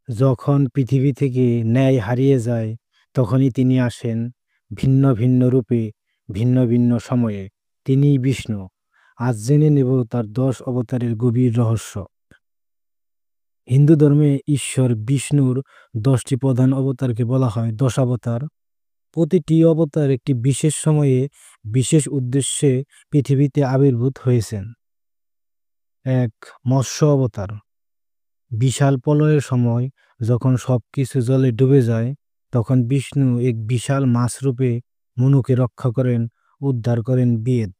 যখন পৃথিবী থেকে ন্যায় হারিয়ে যায়, তখনই তিনি আসেন ভিন্ন ভিন্ন রূপে, ভিন্ন ভিন্ন সময়ে। তিনিই বিষ্ণু। আজ জেনে নেব তার 10 অবতারের গভীর রহস্য। হিন্দু ধর্মে ঈশ্বর বিষ্ণুর 10টি প্রধান অবতারকে বলা হয় দশাবতার। প্রতিটি অবতার একটি বিশেষ সময়ে বিশেষ উদ্দেশ্যে পৃথিবীতে আবির্ভূত হয়েছেন। এক, মৎস্য অবতার। বিশাল প্রলয়ের সময় যখন সবকিছু জলে ডুবে যায়, তখন বিষ্ণু এক বিশাল মাছ রূপে মনুকে রক্ষা করেন, উদ্ধার করেন বেদ।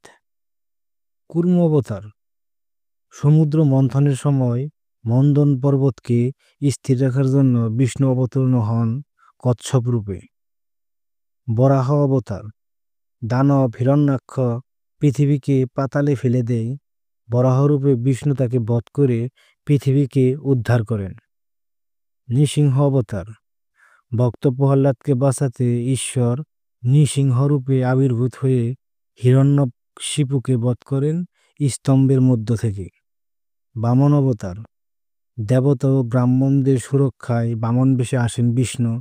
কুর্ম অবতার। সমুদ্র মন্থনের সময় মন্দন পর্বতকে স্থির রাখার জন্য বিষ্ণু অবতীর্ণ হন কচ্ছপ রূপে। বরাহ অবতার। দানব হিরণ্যাক্ষ পৃথিবীকে পাতালে ফেলে দেয়। বরাহরূপে বিষ্ণু তাকে বধ করে পৃথিবীকে উদ্ধার করেন। নৃসিংহ অবতার। ভক্ত প্রহ্লাদকে বাঁচাতে ঈশ্বর নৃসিংহরূপে আবির্ভূত হয়ে হিরণ্যকশিপুকে বধ করেন স্তম্ভের মধ্য থেকে। বামন অবতার। দেবতা ও ব্রাহ্মণদের সুরক্ষায় বামন বেশে আসেন বিষ্ণু।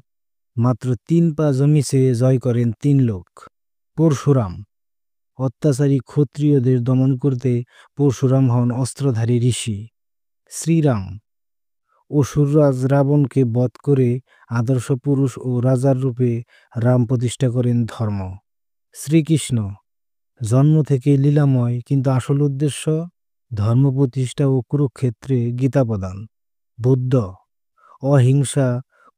মাত্র 3 পা জমি চেয়ে জয় করেন 3 লোক। পরশুরাম। অত্যাচারী ক্ষত্রিয়দের দমন করতে পরশুরাম হন অস্ত্রধারী ঋষি। শ্রীরাম। অসুররাজ রাবণকে বধ করে আদর্শ পুরুষ ও রাজার রূপে রাম প্রতিষ্ঠা করেন ধর্ম। শ্রীকৃষ্ণ। জন্ম থেকে লীলাময়, কিন্তু আসল উদ্দেশ্য ধর্ম প্রতিষ্ঠা ও কুরুক্ষেত্রে গীতা প্রদান। বুদ্ধ। অহিংসা,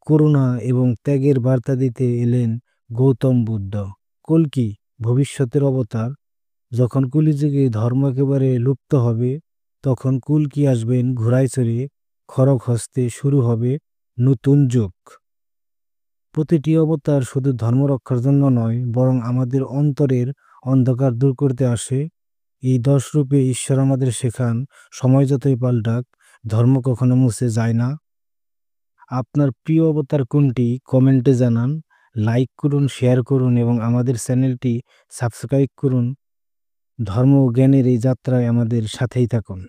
করুণা এবং ত্যাগের বার্তা দিতে এলেন গৌতম বুদ্ধ। কল্কি। ভবিষ্যতের অবতার। যখন কলিযুগে ধর্ম একেবারে লুপ্ত হবে, তখন কল্কি আসবেন ঘোড়ায় চড়ে, খড়গ হস্তে। শুরু হবে নতুন যুগ। প্রতিটি অবতার শুধু ধর্ম রক্ষার জন্য নয়, বরং আমাদের অন্তরের অন্ধকার দূর করতে আসে। এই 10 রূপে ঈশ্বর আমাদের শেখান, সময় যতই পাল্টাক, ধর্ম কখনো মুছে যায় না। আপনার প্রিয় অবতার কোনটি কমেন্টে জানান। লাইক করুন, শেয়ার করুন এবং আমাদের চ্যানেলটি সাবস্ক্রাইব করুন। ধর্ম ও জ্ঞানের এই যাত্রায় আমাদের সাথেই থাকুন।